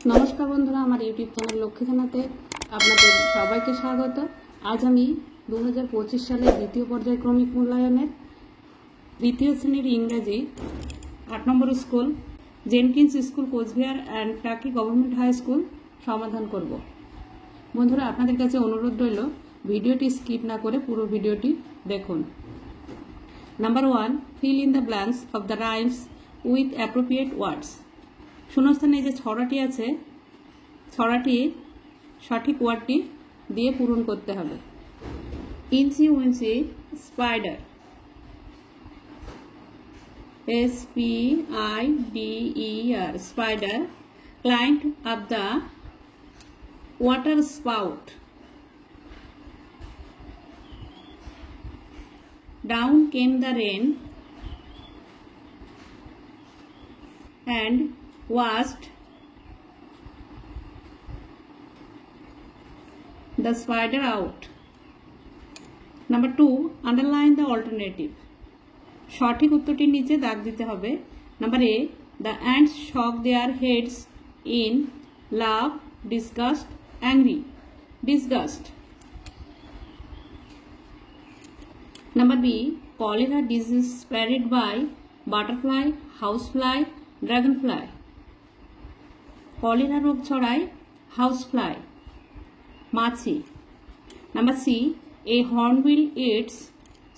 नमस्कार बंधुरा आमार यूट्यूब चैनल लक्ष्मी खानाते आपनादेर सबाइके स्वागत। आज आमी 2025 साले द्वितीय पर्यायक्रमिक मूल्यायनेर द्वितीय श्रेणीर इंग्रेजी 8 number school Jenkins school Coochbehar and Taki government high school समाधान करब। बंधुरा आपनादेर काछे अनुरोध रइल भिडियोटी स्किप ना करे पुरो भिडियोटी देखुन। Number 1, fill in the blanks of the rhymes with appropriate words. शून्यस्थाने जे छड़ाटी आछे छड़ाटी सठिक वार्डटी दिए पूरण करते हबे। Incy wincy spider SPIDER spider climbed up the water spout. Down came the rain and washed the spider out. Number 2, underline the alternative. সঠিক উত্তরটির নিচে দাগ দিতে হবে। Number A, the ants shook their heads in love, disgust, angry. Disgust. Number B, cholera disease spread by butterfly, housefly, dragonfly. कॉलेरा रोग छड़ाय house fly माछी। Number C, a hornbill eats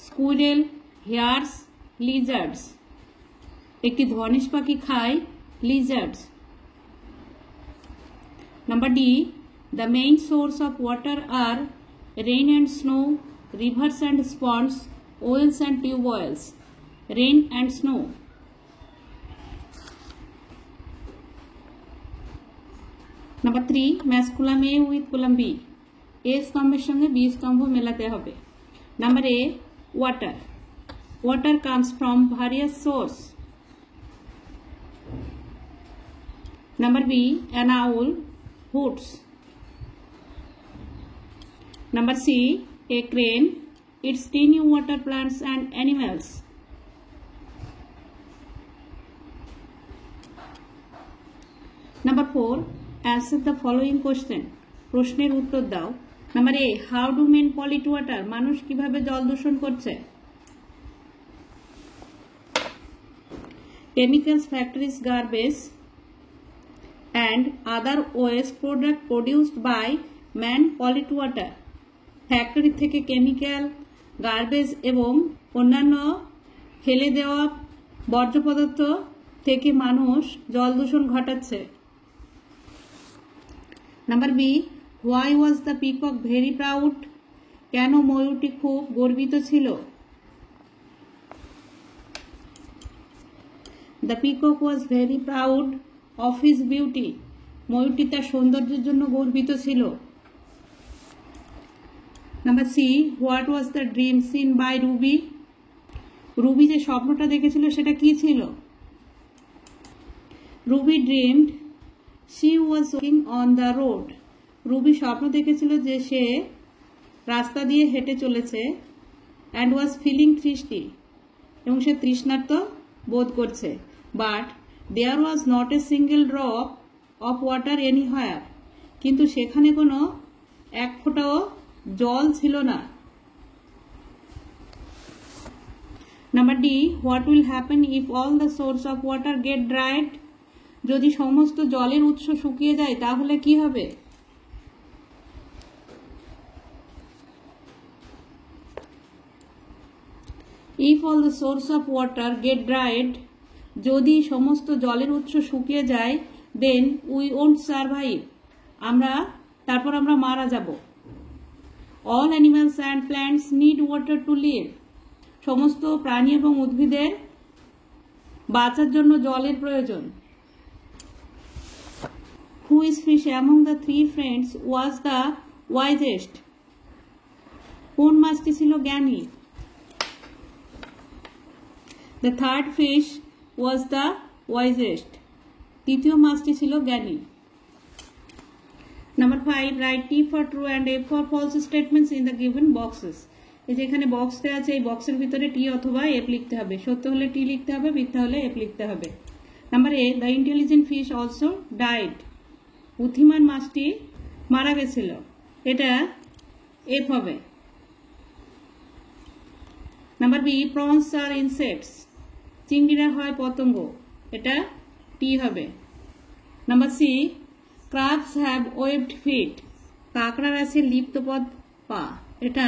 squirrels, hares, lizards. एक धनेश पाखी खाय lizards. Number D, the main source of water are rain and snow, rivers and ponds, wells and tubewells. Rain and snow. Number 3, match column A with कलम B. ए स्तम्भेर संगे B स्तम्भ मेलाते हबे। Number A, water. Water comes from various source. Number B, an owl hoots. Number C, a crane eats tiny water plants and animals. Number 4, answer the following question. प्रश्नेर उत्तर दाओ। Number A, how do men pollute water. मानुष किभाबे जल दूषण करছে। Chemicals, factories, garbage and other waste product produced by man pollute water. Factory থেকে chemical, garbage এবং অন্যান্য ফেলে দেওয়া বর্জ্য পদার্থ থেকে মানুষ জল দূষণ ঘটাচ্ছে। Number B, why was the peacock very proud. केन मयूरटी खूब गर्वित छिलो। The peacock was very proud of his beauty. मयूरटी तार सौंदर्येर जन्य गर्वित छिलो। Number C, what was the dream seen by Ruby. Ruby जे स्वप्नटा देखेछिलो सेटा कि छिलो। Ruby dreamed she was walking on the road. Ruby स्वप्न देखेछिलो जे से रास्ता दिए हेঁটে चलेছে and was feeling thirsty এবং সে তৃষ্ণার্ত বোধ করছে। but there was not a single drop of water anywhere. কিন্তু সেখানে কোনো এক ফোঁটাও জল ছিল না। Number D, what will happen if all the source of water get dried? যদি সমস্ত জলের উৎস শুকিয়ে যায় তাহলে কি হবে। If all the source of water get dried, যদি সমস্ত জলের উৎস শুকিয়ে যায়, then we won't survive. তারপর আমরা মারা যাব। All animals and plants need water to live. সমস্ত প্রাণী এবং উদ্ভিদের বাঁচার জন্য জলের প্রয়োজন। Whose fish among the three friends was the wisest? কোন মাছটি ছিল জ্ঞানী। The third fish was the wisest. তৃতীয় মাছটি ছিল জ্ঞানী। Number 5, write T for true and F for false statements in the given boxes. এই যে এখানে বক্স দেওয়া আছে, এই বক্সের ভিতরে টি অথবা এফ লিখতে হবে। সত্য হলে টি লিখতে হবে, মিথ্যা হলে এফ লিখতে হবে। Number A, the intelligent fish also died. বুদ্ধিমান মাছটি মারা গেছিল, এটা এফ হবে। Number B, prawns are insects, চিংড়িরা হয় পতঙ্গ, এটা টি হবে। Number C, crabs have webbed feet, কাঁকড়ার আছে লিপ্তপদ পা, এটা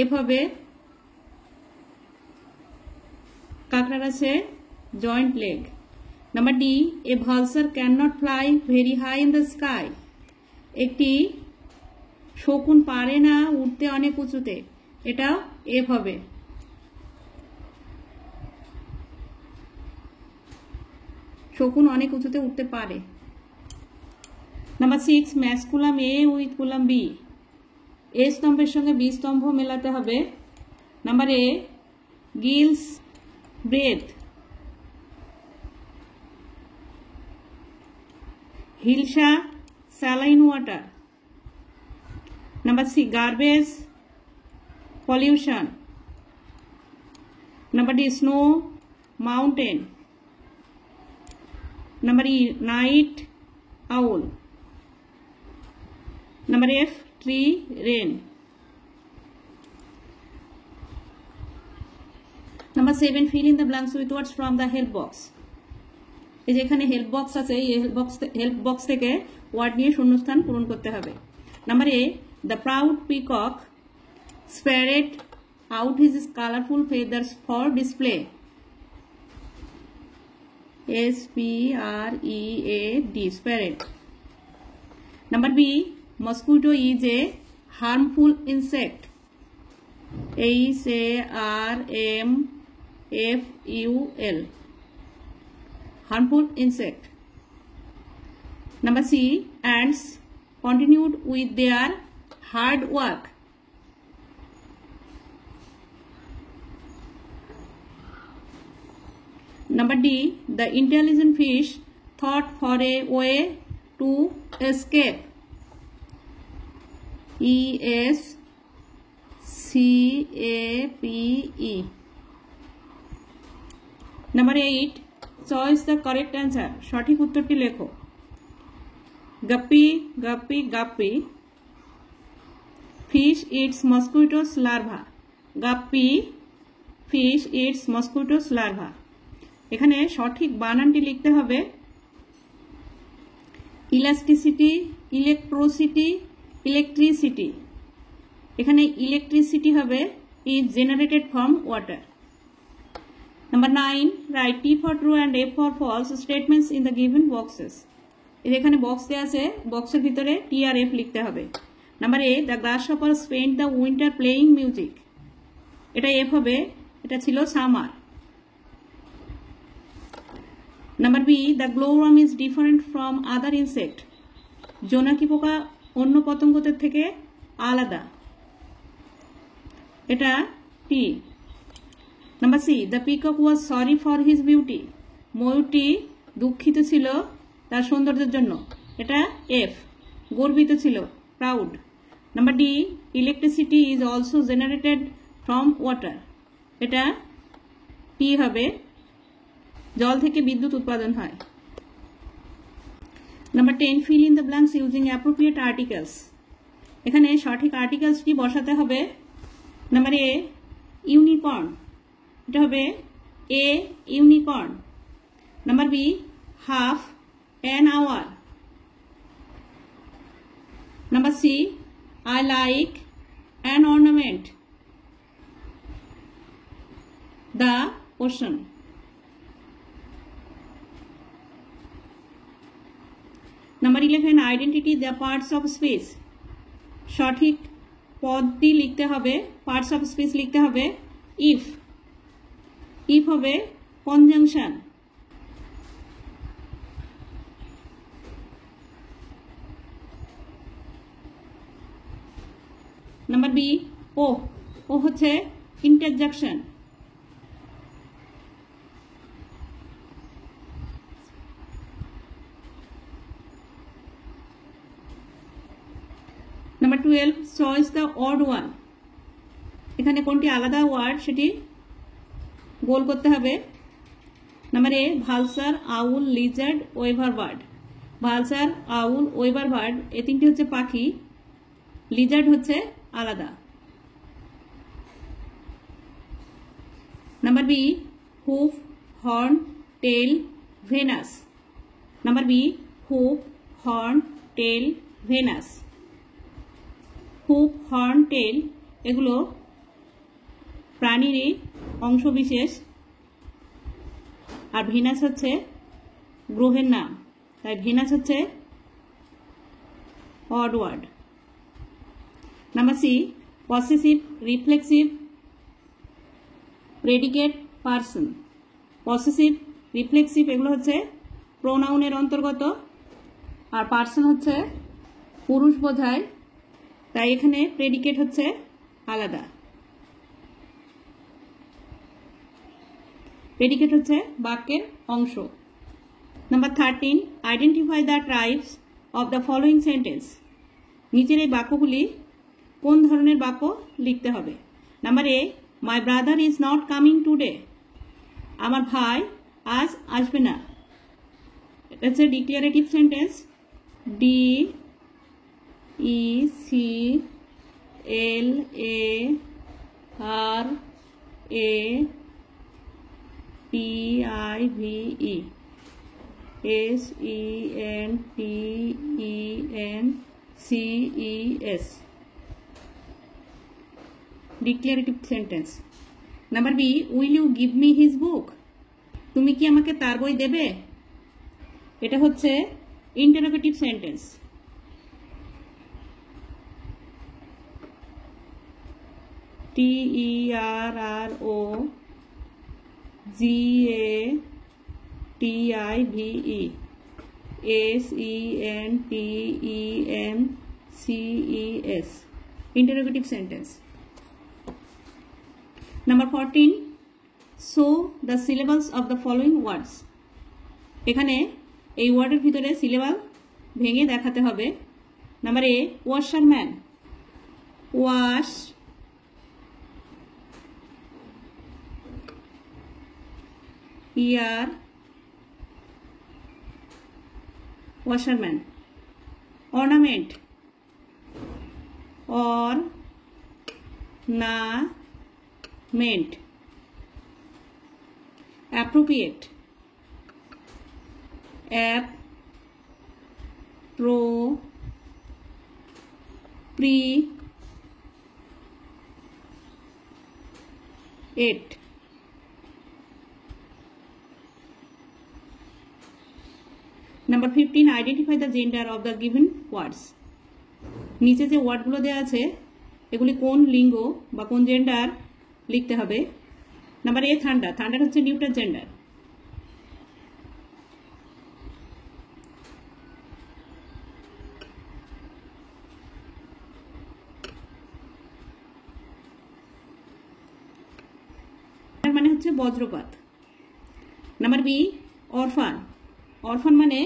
এফ হবে। কাঁকড়ার আছে joint leg. Number D, a vulture can not fly very high in the sky, একটি শকুন পারে না উঠতে অনেক উঁচুতে, এটা এফ হবে। শকুন অনেক উঁচুতে উঠতে পারে। Number 6, match column A with column B, A স্তম্ভের সঙ্গে বি স্তম্ভ মেলাতে হবে। Number A, gills breathe, hilsa saline water. Number C, garbage pollution. Number D, snow mountain. Number E, night owl. Number F, tree rain. Number 7, fill in the blanks with words from the help box. এই যে এখানে help box আছে, এই help box থেকে word নিয়ে শূন্যস্থান পূরণ করতে হবে। Number A, the proud peacock স্প্যারেড out his colourful feathers for display, SPREAD, sparrowed. Number B, mosquito is a harmful insect, HARMFUL, harmful insect. Number C, ants continued with their hard work, Number D, the intelligent fish thought for a way to escape, ESCAPE. Number 8, choose the correct answer, সঠিক উত্তরটি লেখো। Guppy, guppy, guppy, fish eats mosquitoes larva, guppy fish eats mosquitoes larva। এখানে সঠিক বানানটি লিখতে হবে elasticity, electrocity, electricity. এখানে electricity হবে is generated from water. Number 9, write T for true and F for false statements in the given boxes. এখানে box দেওয়া আছে, বক্সের ভিতরে টি আর এফ লিখতে হবে। Number A, the grasshopper spend the winter playing music, এটা এফ হবে, এটা ছিল summer. Number B, the glowworm is different from other insect, জোনাকি পোকা অন্য পতঙ্গদের থেকে আলাদা, এটা টি। Number C, the peacock was sorry for his beauty, ময়ূরটি দুঃখিত ছিল তার সৌন্দর্যের জন্য, এটা এফ। গর্বিত ছিল, proud. Number D, electricity is also generated from water, এটা টি হবে, জল থেকে বিদ্যুৎ উৎপাদন হয়। Number 10, fill in the blanks using appropriate articles, এখানে সঠিক আর্টিকেলসটি বসাতে হবে। নাম্বার এ, ইউনিকর্ন, এটা হবে A, unicorn. Number B, half an hour. Number C, I like an ornament, the ocean. Number 11, identity the parts of speech, সঠিক পদটি লিখতে হবে, পার্টস অফ স্পিচ লিখতে হবে ইফ, ইফ হবে কনজাংশন। নাম্বার বি, ও, ও হচ্ছে interjection. Number 12, choose the odd one, এখানে কোনটি আলাদা ওয়ার্ড সেটি গোল করতে হবে। Number A, vulture, owl, lizard, weaver bird, vulture, owl, weaver bird এই তিনটি হচ্ছে পাখি, লিজার্ড হচ্ছে আলাদা। Number B, hoof, horn, tail, venus. Number B, hoof, horn, tail, venus. Hoof, horn, tail এগুলো প্রাণীরই অংশবিশেষ, আর ভেনাস হচ্ছে গ্রহের নাম, তাই ভেনাস হচ্ছে odd word. Number C, possessive, reflexive, predicate, person. Possessive, reflexive এগুলো হচ্ছে প্রোনাউনের অন্তর্গত, আর পার্সন হচ্ছে পুরুষ বোঝায়, তাই এখানে প্রেডিকেট হচ্ছে আলাদা। প্রেডিকেট হচ্ছে বাক্যের অংশ। Number 13, identify the tribes of the following sentence. নিচের এই বাক্যগুলি কোন ধরনের বাক্য লিখতে হবে। Number A, my brother is not coming today. আমার ভাই আজ আসবে না। এটা হচ্ছে declarative sentence. D E C L A R A T I V E S E N T E N C E S, declarative sentence. Number B, will you give me his book. তুমি কি আমাকে তার বই দেবে। এটা হচ্ছে interrogative sentence. T E R R O G A T I V E S E N T E N C E S, interrogative sentence. Number 14, show the syllables of the following words. এখানে এই ওয়ার্ডের ভিতরে syllable ভেঙে দেখাতে হবে। Number A, washerman, wash, year, washerman. Ornament, or na ment. Appropriate, ap pro pri ate. Number 15, identify the gender of the given words. নিচে যে ওয়ার্ডগুলো দেওয়া আছে এগুলি কোন লিঙ্গ বা কোন জেন্ডার লিখতে হবে। নাম্বার এ, থান্ডার। থান্ডার হচ্ছে নিউট্রাল জেন্ডার। মানে হচ্ছে বজ্রপাত। Number B, অরফান। অরফান মানে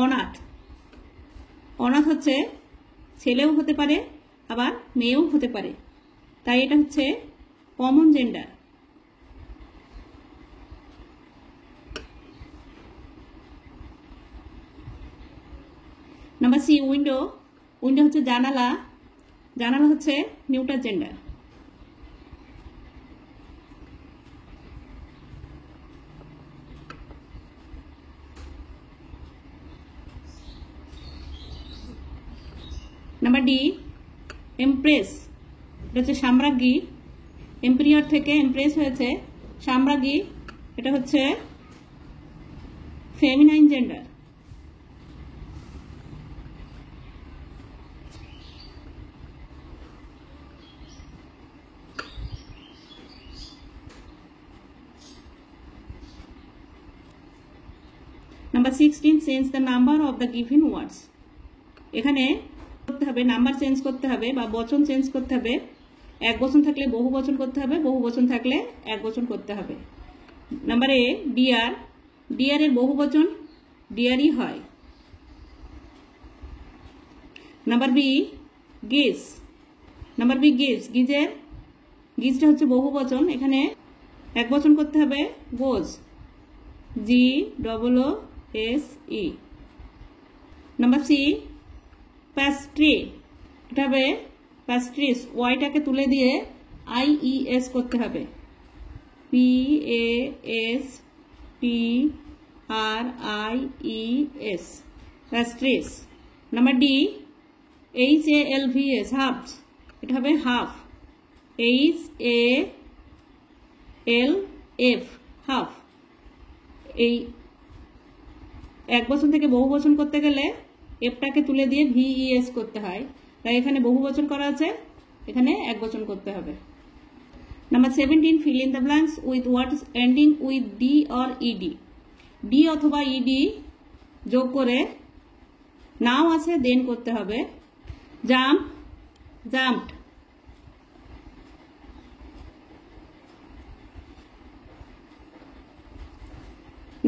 অনাথ। অনাথ হচ্ছে ছেলেও হতে পারে আবার মেয়েও হতে পারে, তাই এটা হচ্ছে common gender. Number C, window. Window হচ্ছে জানালা। জানালা হচ্ছে neutral gender. Number D, empress. এটা হচ্ছে সাম্রাজ্ঞী। এম্পিরিয়র থেকে এমপ্রেস হয়েছে সাম্রাজ্ঞী। এটা হচ্ছে feminine gender. Number 16, change the number of the given words. এখানে করতে হবে নাম্বার চেঞ্জ করতে হবে বা বচন চেঞ্জ করতে হবে। এক বচন থাকলে বহু বচন করতে হবে, বহু বচন থাকলে এক বচন করতে হবে। নাম্বার এ, ডিয়ার। ডিয়ারের বহু বচন ডিয়ারই হয়। Number B, geese. Number B, geese. গিজের গিজটা হচ্ছে বহু বচন, এখানে এক বচন করতে হবে goose, G double O S E. Number C pastry, এটা হবে প্যাস্ট্রিস, ওয়াইটাকে তুলে দিয়ে আই ই এস করতে হবে, P A S T R I E S, pastries. Number D H A L V S, halves, এটা হবে half, H A L F, half. এই এক বচন থেকে বহু বচন করতে গেলে এফটাকে তুলে দিয়ে ভিইএস করতে হয়, তাই এখানে বহু বচন করা আছে, এখানে এক বচন করতে হবে। Number 17 fill in the blanks with words ending with D or ED. D অথবা ইডি যোগ করে নাও আছে দেন করতে হবে। Jump, jumped.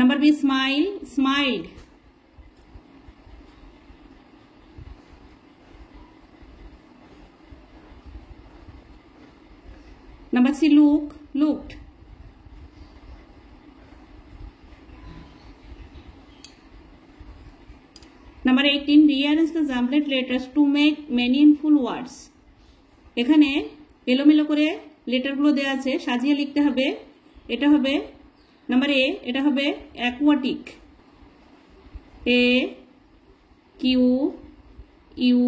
Number B smile, smiled. Number C look, looked. Number 18 rearrange the jumbled letters to make meaningful words. এখানে এলোমেলো করে লেটারগুলো দেওয়া আছে, সাজিয়ে লিখতে হবে। এটা হবে নাম্বার এ, এটা হবে aquatic, A Q U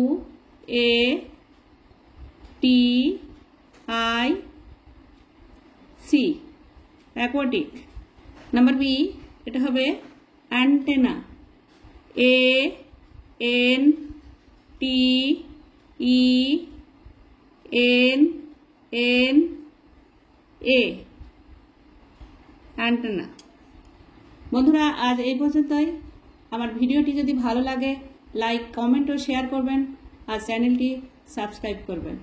A T I C, aquatic. Number B, এটা হবে antenna, A N T E N N A, antenna. বন্ধুরা আজ এই পর্যন্তই। আমার ভিডিওটি যদি ভালো লাগে লাইক, কমেন্ট ও শেয়ার করবেন আর চ্যানেলটি সাবস্ক্রাইব করবেন।